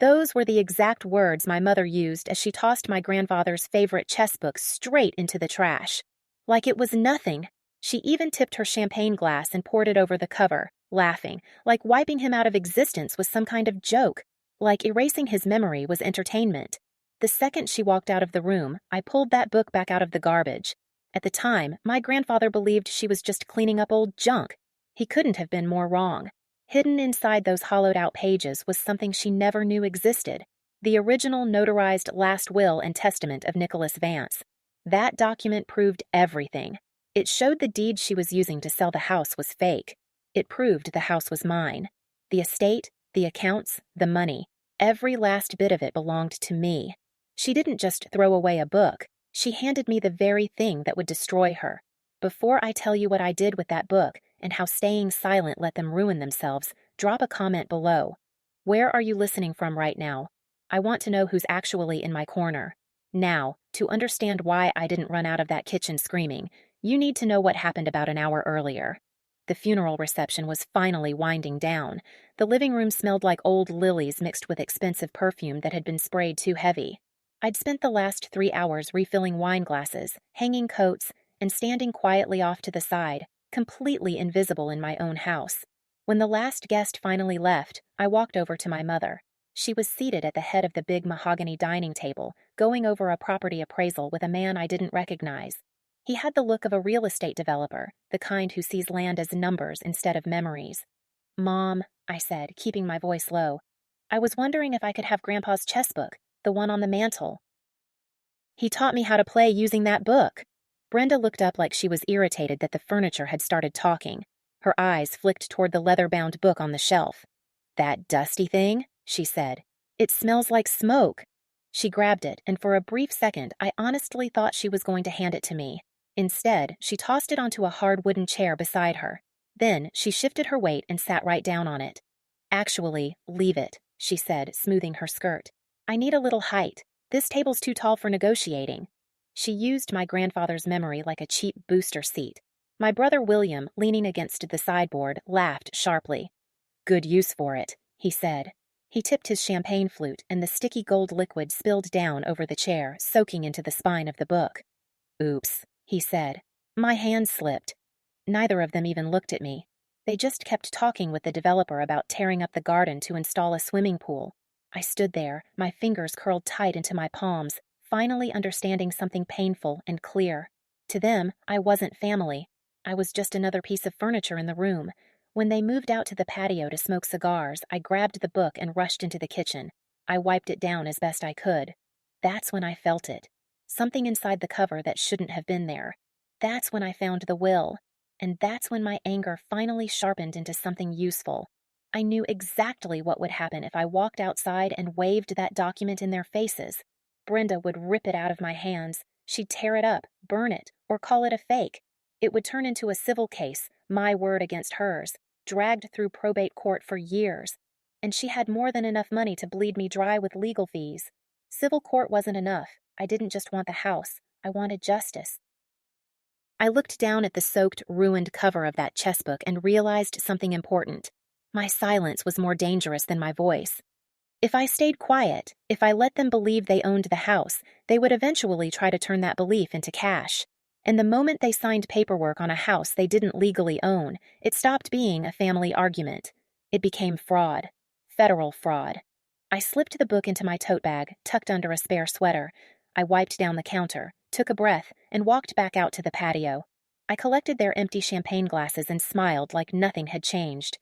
Those were the exact words my mother used as she tossed my grandfather's favorite chess book straight into the trash. Like it was nothing. She even tipped her champagne glass and poured it over the cover, laughing, like wiping him out of existence was some kind of joke, like erasing his memory was entertainment. The second she walked out of the room, I pulled that book back out of the garbage. At the time, my grandfather believed she was just cleaning up old junk. He couldn't have been more wrong. Hidden inside those hollowed-out pages was something she never knew existed, the original notarized last will and testament of Nicholas Vance. That document proved everything. It showed the deed she was using to sell the house was fake. It proved the house was mine. The estate, the accounts, the money, every last bit of it belonged to me. She didn't just throw away a book. She handed me the very thing that would destroy her. Before I tell you what I did with that book and how staying silent let them ruin themselves, drop a comment below. Where are you listening from right now? I want to know who's actually in my corner. Now, to understand why I didn't run out of that kitchen screaming, you need to know what happened about an hour earlier. The funeral reception was finally winding down. The living room smelled like old lilies mixed with expensive perfume that had been sprayed too heavy. I'd spent the last 3 hours refilling wine glasses, hanging coats, and standing quietly off to the side, completely invisible in my own house. When the last guest finally left, I walked over to my mother. She was seated at the head of the big mahogany dining table, going over a property appraisal with a man I didn't recognize. He had the look of a real estate developer, the kind who sees land as numbers instead of memories. "Mom," I said, keeping my voice low, "I was wondering if I could have Grandpa's chess book, the one on the mantel. He taught me how to play using that book." Brenda looked up like she was irritated that the furniture had started talking. Her eyes flicked toward the leather-bound book on the shelf. "That dusty thing?" she said. "It smells like smoke." She grabbed it, and for a brief second, I honestly thought she was going to hand it to me. Instead, she tossed it onto a hard wooden chair beside her. Then, she shifted her weight and sat right down on it. "Actually, leave it," she said, smoothing her skirt. "I need a little height. This table's too tall for negotiating." She used my grandfather's memory like a cheap booster seat. My brother William, leaning against the sideboard, laughed sharply. "Good use for it," he said. He tipped his champagne flute, and the sticky gold liquid spilled down over the chair, soaking into the spine of the book. "Oops," he said. My hand slipped. Neither of them even looked at me. They just kept talking with the developer about tearing up the garden to install a swimming pool. I stood there, my fingers curled tight into my palms, finally understanding something painful and clear. To them, I wasn't family. I was just another piece of furniture in the room. When they moved out to the patio to smoke cigars, I grabbed the book and rushed into the kitchen. I wiped it down as best I could. That's when I felt it. Something inside the cover that shouldn't have been there. That's when I found the will. And that's when my anger finally sharpened into something useful. I knew exactly what would happen if I walked outside and waved that document in their faces. Brenda would rip it out of my hands. She'd tear it up, burn it, or call it a fake. It would turn into a civil case, my word against hers, dragged through probate court for years. And she had more than enough money to bleed me dry with legal fees. Civil court wasn't enough. I didn't just want the house. I wanted justice. I looked down at the soaked, ruined cover of that chess book and realized something important. My silence was more dangerous than my voice. If I stayed quiet, if I let them believe they owned the house, they would eventually try to turn that belief into cash. And the moment they signed paperwork on a house they didn't legally own, it stopped being a family argument. It became fraud. Federal fraud. I slipped the book into my tote bag, tucked under a spare sweater. I wiped down the counter, took a breath, and walked back out to the patio. I collected their empty champagne glasses and smiled like nothing had changed.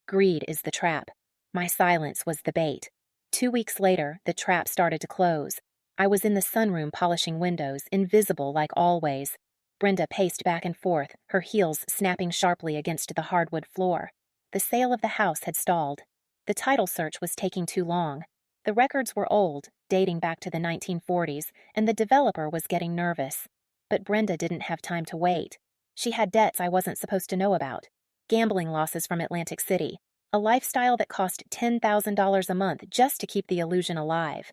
Greed is the trap. My silence was the bait. 2 weeks later, the trap started to close. I was in the sunroom polishing windows, invisible like always. Brenda paced back and forth, her heels snapping sharply against the hardwood floor. The sale of the house had stalled. The title search was taking too long. The records were old, dating back to the 1940s, and the developer was getting nervous. But Brenda didn't have time to wait. She had debts I wasn't supposed to know about. Gambling losses from Atlantic City. A lifestyle that cost $10,000 a month just to keep the illusion alive.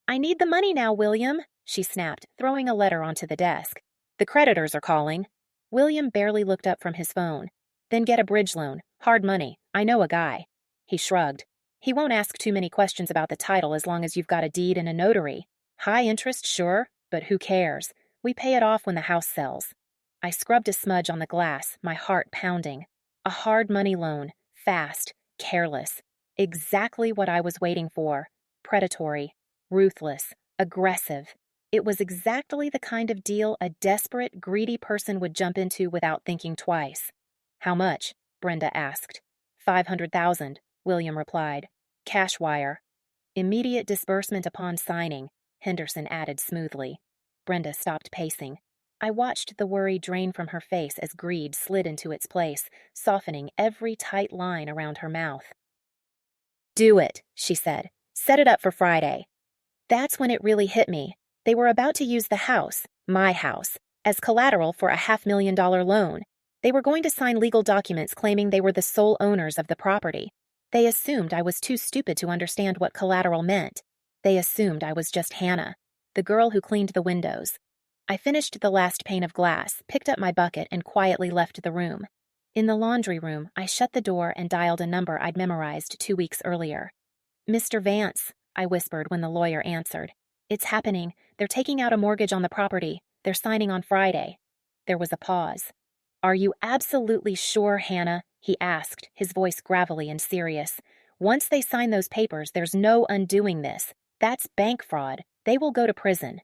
"I need the money now, William," she snapped, throwing a letter onto the desk. "The creditors are calling." William barely looked up from his phone. "Then get a bridge loan. Hard money. I know a guy." He shrugged. He won't ask too many questions about the title as long as you've got a deed and a notary. High interest, sure, but who cares? We pay it off when the house sells. I scrubbed a smudge on the glass, my heart pounding. A hard money loan, fast, careless. Exactly what I was waiting for. Predatory, ruthless, aggressive. It was exactly the kind of deal a desperate, greedy person would jump into without thinking twice. How much? Brenda asked. 500,000, William replied. Cash wire. Immediate disbursement upon signing, Henderson added smoothly. Brenda stopped pacing. I watched the worry drain from her face as greed slid into its place, softening every tight line around her mouth. Do it, she said. Set it up for Friday. That's when it really hit me. They were about to use the house, my house, as collateral for a $500,000 loan. They were going to sign legal documents claiming they were the sole owners of the property. They assumed I was too stupid to understand what collateral meant. They assumed I was just Hannah, the girl who cleaned the windows. I finished the last pane of glass, picked up my bucket, and quietly left the room. In the laundry room, I shut the door and dialed a number I'd memorized 2 weeks earlier. Mr. Vance, I whispered when the lawyer answered. It's happening. They're taking out a mortgage on the property. They're signing on Friday. There was a pause. Are you absolutely sure, Hannah? He asked, his voice gravelly and serious. Once they sign those papers, there's no undoing this. That's bank fraud. They will go to prison.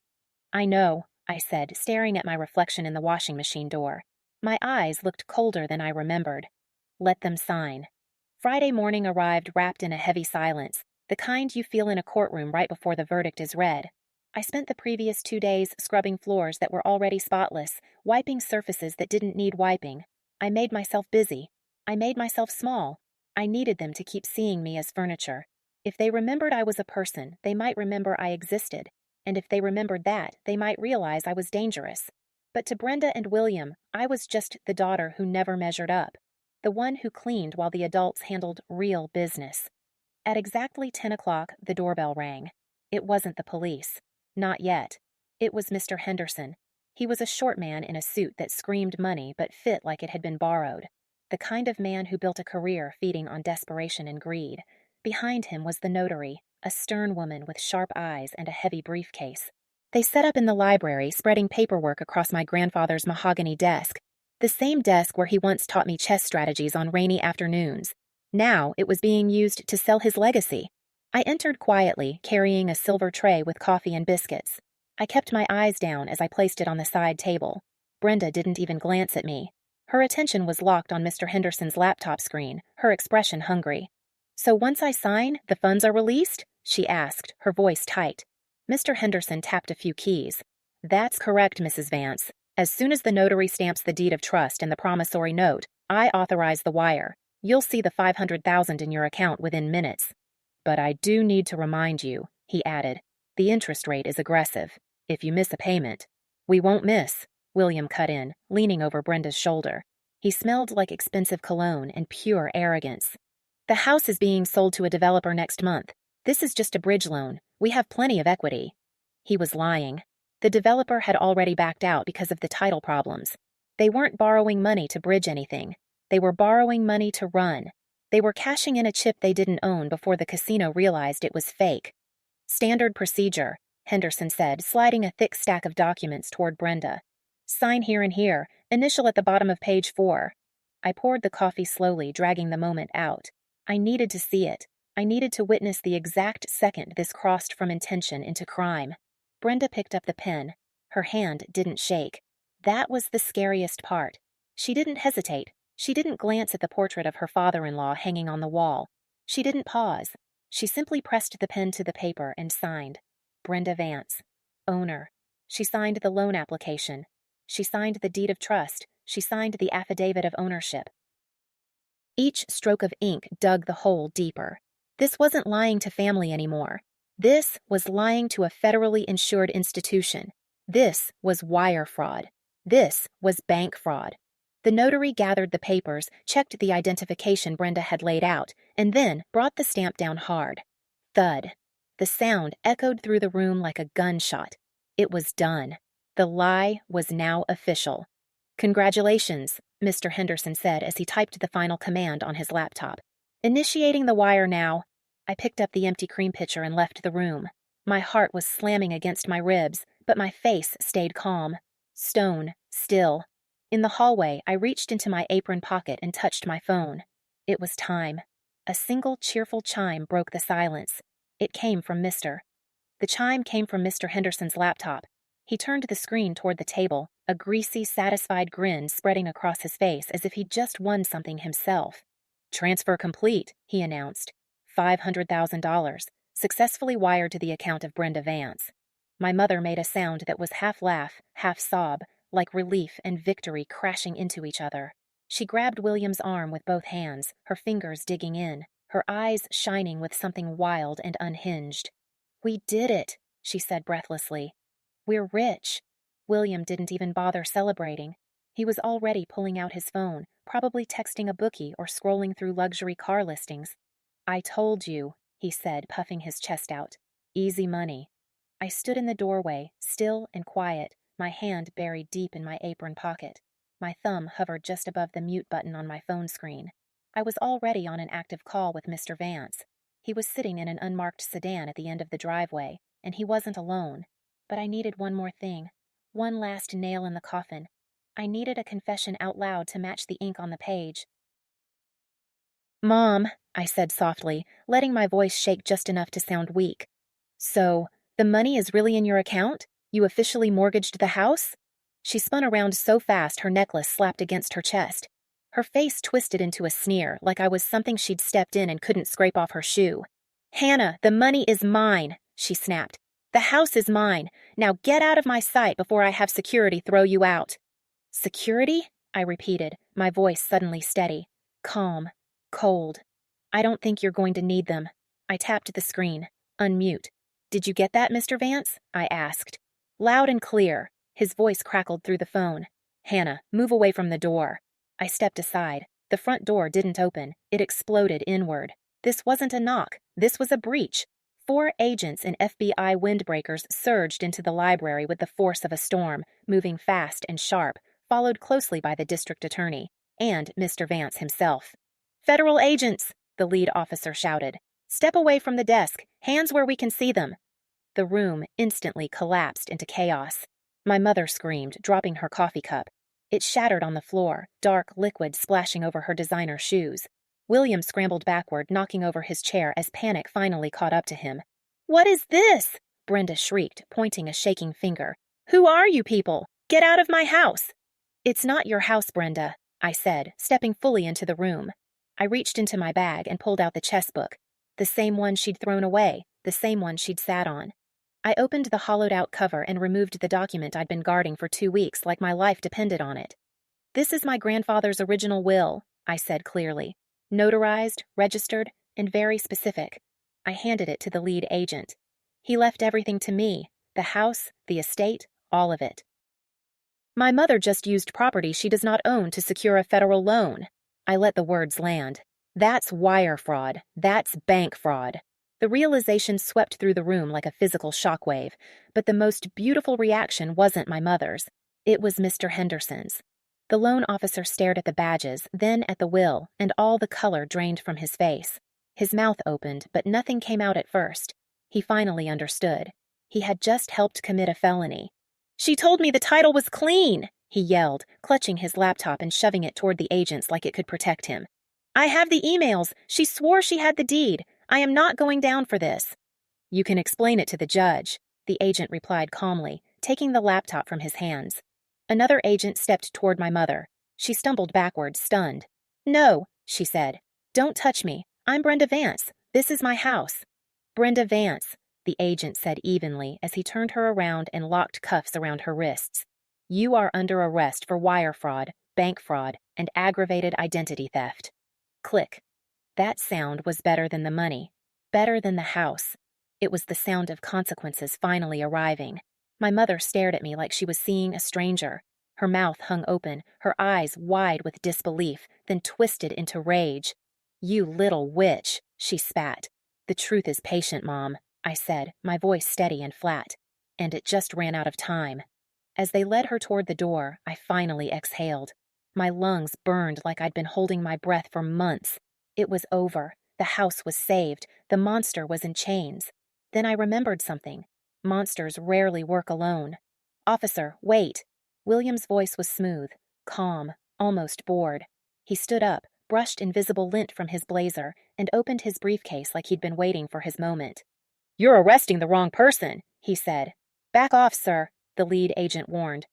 I know, I said, staring at my reflection in the washing machine door. My eyes looked colder than I remembered. Let them sign. Friday morning arrived wrapped in a heavy silence, the kind you feel in a courtroom right before the verdict is read. I spent the previous 2 days scrubbing floors that were already spotless, wiping surfaces that didn't need wiping. I made myself busy. I made myself small. I needed them to keep seeing me as furniture. If they remembered I was a person, they might remember I existed. And if they remembered that, they might realize I was dangerous. But to Brenda and William, I was just the daughter who never measured up, the one who cleaned while the adults handled real business. At exactly 10 o'clock, the doorbell rang. It wasn't the police. Not yet. It was Mr. Henderson. He was a short man in a suit that screamed money but fit like it had been borrowed. The kind of man who built a career feeding on desperation and greed. Behind him was the notary, a stern woman with sharp eyes and a heavy briefcase. They set up in the library, spreading paperwork across my grandfather's mahogany desk, the same desk where he once taught me chess strategies on rainy afternoons. Now it was being used to sell his legacy. I entered quietly, carrying a silver tray with coffee and biscuits. I kept my eyes down as I placed it on the side table. Brenda didn't even glance at me. Her attention was locked on Mr. Henderson's laptop screen, her expression hungry. So once I sign, the funds are released? She asked, her voice tight. Mr. Henderson tapped a few keys. That's correct, Mrs. Vance. As soon as the notary stamps the deed of trust and the promissory note, I authorize the wire. You'll see the 500,000 in your account within minutes. But I do need to remind you, he added, the interest rate is aggressive. If you miss a payment, we won't miss, William cut in, leaning over Brenda's shoulder. He smelled like expensive cologne and pure arrogance. The house is being sold to a developer next month. This is just a bridge loan. We have plenty of equity. He was lying. The developer had already backed out because of the title problems. They weren't borrowing money to bridge anything. They were borrowing money to run. They were cashing in a chip they didn't own before the casino realized it was fake. Standard procedure, Henderson said, sliding a thick stack of documents toward Brenda. Sign here and here, initial at the bottom of page 4. I poured the coffee slowly, dragging the moment out. I needed to see it. I needed to witness the exact second this crossed from intention into crime. Brenda picked up the pen. Her hand didn't shake. That was the scariest part. She didn't hesitate. She didn't glance at the portrait of her father-in-law hanging on the wall. She didn't pause. She simply pressed the pen to the paper and signed. Brenda Vance, owner. She signed the loan application. She signed the deed of trust. She signed the affidavit of ownership. Each stroke of ink dug the hole deeper. This wasn't lying to family anymore. This was lying to a federally insured institution. This was wire fraud. This was bank fraud. The notary gathered the papers, checked the identification Brenda had laid out, and then brought the stamp down hard. Thud. The sound echoed through the room like a gunshot. It was done. The lie was now official. Congratulations, Mr. Henderson said as he typed the final command on his laptop. Initiating the wire now. I picked up the empty cream pitcher and left the room. My heart was slamming against my ribs, but my face stayed calm. Stone, still. In the hallway, I reached into my apron pocket and touched my phone. It was time. A single cheerful chime broke the silence. It came from Mr. The chime came from Mr. Henderson's laptop. He turned the screen toward the table, a greasy, satisfied grin spreading across his face as if he'd just won something himself. "Transfer complete," he announced. $500,000, successfully wired to the account of Brenda Vance. My mother made a sound that was half laugh, half sob, like relief and victory crashing into each other. She grabbed William's arm with both hands, her fingers digging in, her eyes shining with something wild and unhinged. "We did it," she said breathlessly. "We're rich." William didn't even bother celebrating. He was already pulling out his phone, probably texting a bookie or scrolling through luxury car listings. "I told you," he said, puffing his chest out. "Easy money." I stood in the doorway, still and quiet, my hand buried deep in my apron pocket. My thumb hovered just above the mute button on my phone screen. I was already on an active call with Mr. Vance. He was sitting in an unmarked sedan at the end of the driveway, and he wasn't alone. But I needed one more thing, one last nail in the coffin. I needed a confession out loud to match the ink on the page. "Mom," I said softly, letting my voice shake just enough to sound weak. "So, the money is really in your account? You officially mortgaged the house?" She spun around so fast her necklace slapped against her chest. Her face twisted into a sneer, like I was something she'd stepped in and couldn't scrape off her shoe. "Hannah, the money is mine," she snapped. "The house is mine. Now get out of my sight before I have security throw you out." "Security?" I repeated, my voice suddenly steady, calm, cold. "I don't think you're going to need them." I tapped the screen. Unmute. "Did you get that, Mr. Vance?" I asked. Loud and clear. His voice crackled through the phone. "Hannah, move away from the door." I stepped aside. The front door didn't open. It exploded inward. This wasn't a knock. This was a breach. 4 agents in FBI windbreakers surged into the library with the force of a storm, moving fast and sharp, followed closely by the district attorney, and Mr. Vance himself. "Federal agents!" the lead officer shouted. "Step away from the desk. Hands where we can see them." The room instantly collapsed into chaos. My mother screamed, dropping her coffee cup. It shattered on the floor, dark liquid splashing over her designer shoes. William scrambled backward, knocking over his chair as panic finally caught up to him. "What is this?" Brenda shrieked, pointing a shaking finger. "Who are you people? Get out of my house!" "It's not your house, Brenda," I said, stepping fully into the room. I reached into my bag and pulled out the chess book. The same one she'd thrown away, the same one she'd sat on. I opened the hollowed-out cover and removed the document I'd been guarding for 2 weeks like my life depended on it. "This is my grandfather's original will," I said clearly. Notarized, registered, and very specific. I handed it to the lead agent. "He left everything to me, the house, the estate, all of it. My mother just used property she does not own to secure a federal loan." I let the words land. That's wire fraud. That's bank fraud. The realization swept through the room like a physical shockwave, but the most beautiful reaction wasn't my mother's. It was Mr. Henderson's. The loan officer stared at the badges, then at the will, and all the color drained from his face. His mouth opened, but nothing came out at first. He finally understood. He had just helped commit a felony. "She told me the title was clean," he yelled, clutching his laptop and shoving it toward the agents like it could protect him. "I have the emails. She swore she had the deed. I am not going down for this." "You can explain it to the judge," the agent replied calmly, taking the laptop from his hands. Another agent stepped toward my mother. She stumbled backward, stunned. "No," she said. "Don't touch me. I'm Brenda Vance. This is my house." "Brenda Vance," the agent said evenly as he turned her around and locked cuffs around her wrists. "You are under arrest for wire fraud, bank fraud, and aggravated identity theft." Click. That sound was better than the money, better than the house. It was the sound of consequences finally arriving. My mother stared at me like she was seeing a stranger. Her mouth hung open, her eyes wide with disbelief, then twisted into rage. "You little witch," she spat. "The truth is patient, Mom," I said, my voice steady and flat. "And it just ran out of time." As they led her toward the door, I finally exhaled. My lungs burned like I'd been holding my breath for months. It was over. The house was saved. The monster was in chains. Then I remembered something. Monsters rarely work alone. "Officer, wait." William's voice was smooth, calm, almost bored. He stood up, brushed invisible lint from his blazer, and opened his briefcase like he'd been waiting for his moment. "You're arresting the wrong person," he said. "Back off, sir," the lead agent warned.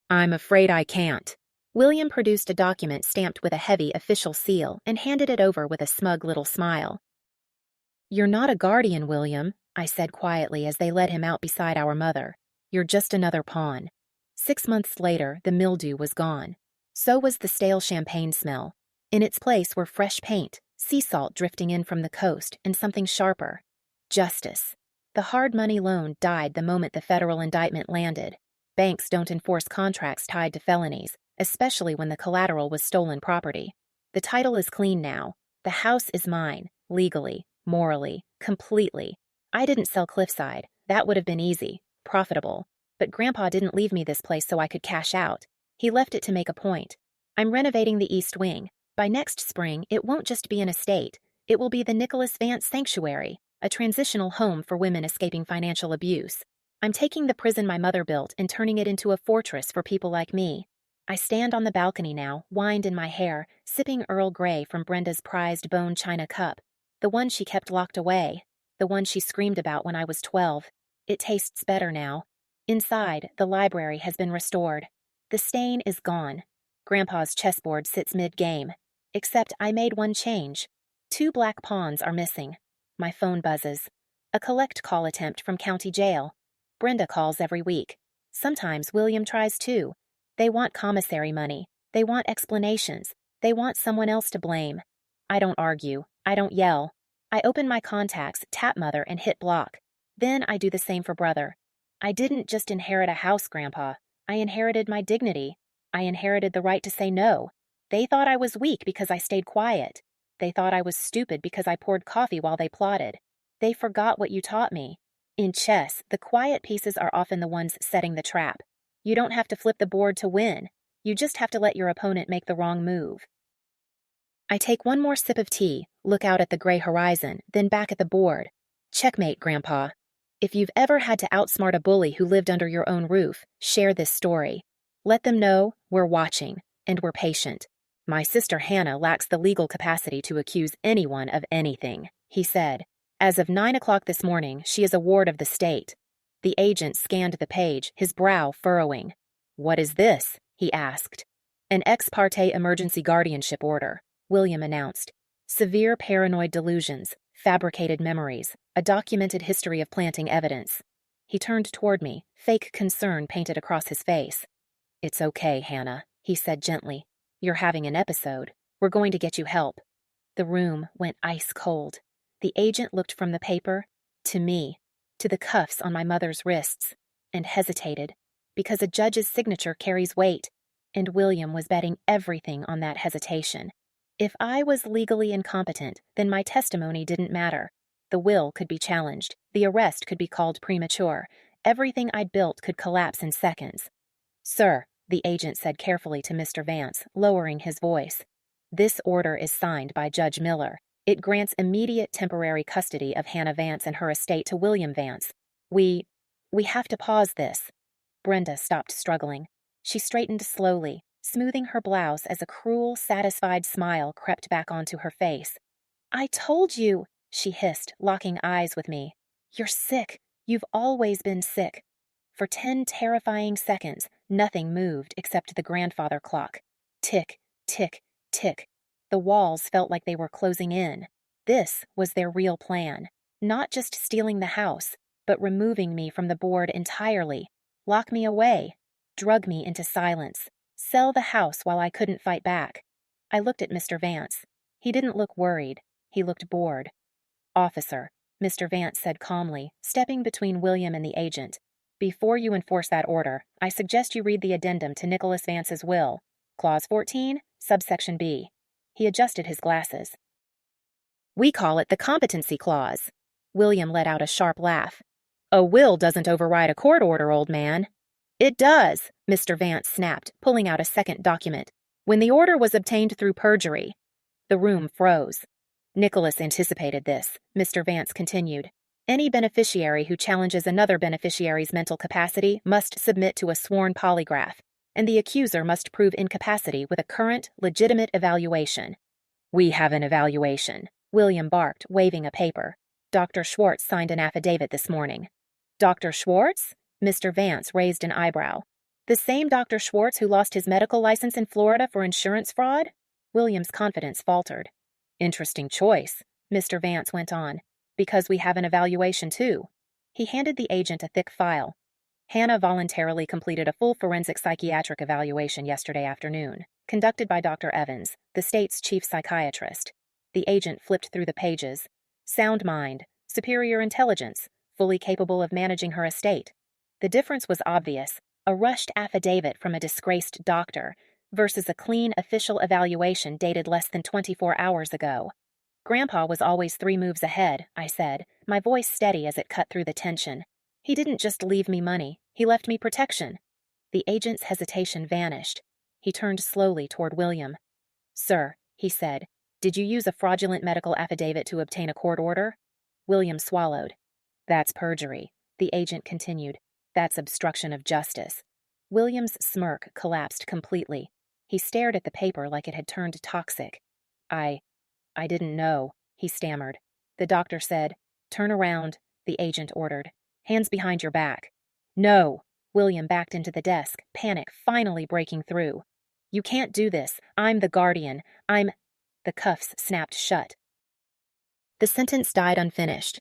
"I'm afraid I can't." William produced a document stamped with a heavy official seal and handed it over with a smug little smile. "You're not a guardian, William," I said quietly as they led him out beside our mother. "You're just another pawn." 6 months later, the mildew was gone. So was the stale champagne smell. In its place were fresh paint, sea salt drifting in from the coast, and something sharper. Justice. The hard money loan died the moment the federal indictment landed. Banks don't enforce contracts tied to felonies, especially when the collateral was stolen property. The title is clean now. The house is mine, legally, morally, completely. I didn't sell Cliffside. That would have been easy, profitable. But Grandpa didn't leave me this place so I could cash out. He left it to make a point. I'm renovating the East Wing. By next spring, it won't just be an estate. It will be the Nicholas Vance Sanctuary, a transitional home for women escaping financial abuse. I'm taking the prison my mother built and turning it into a fortress for people like me. I stand on the balcony now, wind in my hair, sipping Earl Grey from Brenda's prized bone china cup, the one she kept locked away, the one she screamed about when I was 12. It tastes better now. Inside, the library has been restored. The stain is gone. Grandpa's chessboard sits mid-game. Except I made one change. 2 black pawns are missing. My phone buzzes. A collect call attempt from county jail. Brenda calls every week. Sometimes William tries too. They want commissary money. They want explanations. They want someone else to blame. I don't argue. I don't yell. I open my contacts, tap Mother, and hit block. Then I do the same for Brother. I didn't just inherit a house, Grandpa. I inherited my dignity. I inherited the right to say no. They thought I was weak because I stayed quiet. They thought I was stupid because I poured coffee while they plotted. They forgot what you taught me. In chess, the quiet pieces are often the ones setting the trap. You don't have to flip the board to win. You just have to let your opponent make the wrong move. I take one more sip of tea, look out at the gray horizon, then back at the board. Checkmate, Grandpa. If you've ever had to outsmart a bully who lived under your own roof, share this story. Let them know we're watching, and we're patient. My sister Hannah lacks the legal capacity to accuse anyone of anything, he said. As of 9 o'clock this morning, she is a ward of the state. The agent scanned the page, his brow furrowing. "What is this?" he asked. "An ex parte emergency guardianship order," William announced. "Severe paranoid delusions, fabricated memories, a documented history of planting evidence." He turned toward me, fake concern painted across his face. "It's okay, Hannah," he said gently. "You're having an episode. We're going to get you help." The room went ice cold. The agent looked from the paper to me, to the cuffs on my mother's wrists, and hesitated, because a judge's signature carries weight, and William was betting everything on that hesitation. If I was legally incompetent, then my testimony didn't matter. The will could be challenged, the arrest could be called premature, everything I'd built could collapse in seconds. "Sir," the agent said carefully to Mr. Vance, lowering his voice, "this order is signed by Judge Miller. It grants immediate temporary custody of Hannah Vance and her estate to William Vance. We have to pause this." Brenda stopped struggling. She straightened slowly, smoothing her blouse as a cruel, satisfied smile crept back onto her face. "I told you," she hissed, locking eyes with me. "You're sick. You've always been sick." For 10 terrifying seconds, nothing moved except the grandfather clock. Tick, tick, tick. The walls felt like they were closing in. This was their real plan. Not just stealing the house, but removing me from the board entirely. Lock me away. Drug me into silence. Sell the house while I couldn't fight back. I looked at Mr. Vance. He didn't look worried. He looked bored. "Officer," Mr. Vance said calmly, stepping between William and the agent. "Before you enforce that order, I suggest you read the addendum to Nicholas Vance's will. Clause 14, subsection B." He adjusted his glasses. "We call it the competency clause." William let out a sharp laugh. "A will doesn't override a court order, old man." "It does," Mr. Vance snapped, pulling out a second document. "When the order was obtained through perjury." The room froze. Nicholas anticipated this, Mr. Vance continued. Any beneficiary who challenges another beneficiary's mental capacity must submit to a sworn polygraph, and the accuser must prove incapacity with a current, legitimate evaluation. We have an evaluation, William barked, waving a paper. Dr. Schwartz signed an affidavit this morning. Dr. Schwartz? Mr. Vance raised an eyebrow. The same Dr. Schwartz who lost his medical license in Florida for insurance fraud? William's confidence faltered. Interesting choice, Mr. Vance went on, because we have an evaluation too. He handed the agent a thick file. Hannah voluntarily completed a full forensic psychiatric evaluation yesterday afternoon, conducted by Dr. Evans, the state's chief psychiatrist. The agent flipped through the pages. Sound mind, superior intelligence, fully capable of managing her estate. The difference was obvious, a rushed affidavit from a disgraced doctor versus a clean official evaluation dated less than 24 hours ago. Grandpa was always 3 moves ahead, I said, my voice steady as it cut through the tension. He didn't just leave me money, he left me protection. The agent's hesitation vanished. He turned slowly toward William. Sir, he said, did you use a fraudulent medical affidavit to obtain a court order? William swallowed. That's perjury, the agent continued. That's obstruction of justice. William's smirk collapsed completely. He stared at the paper like it had turned toxic. I didn't know, he stammered. The doctor said, Turn around, the agent ordered. Hands behind your back. No, William backed into the desk, panic finally breaking through. You can't do this. I'm the guardian. The cuffs snapped shut. The sentence died unfinished.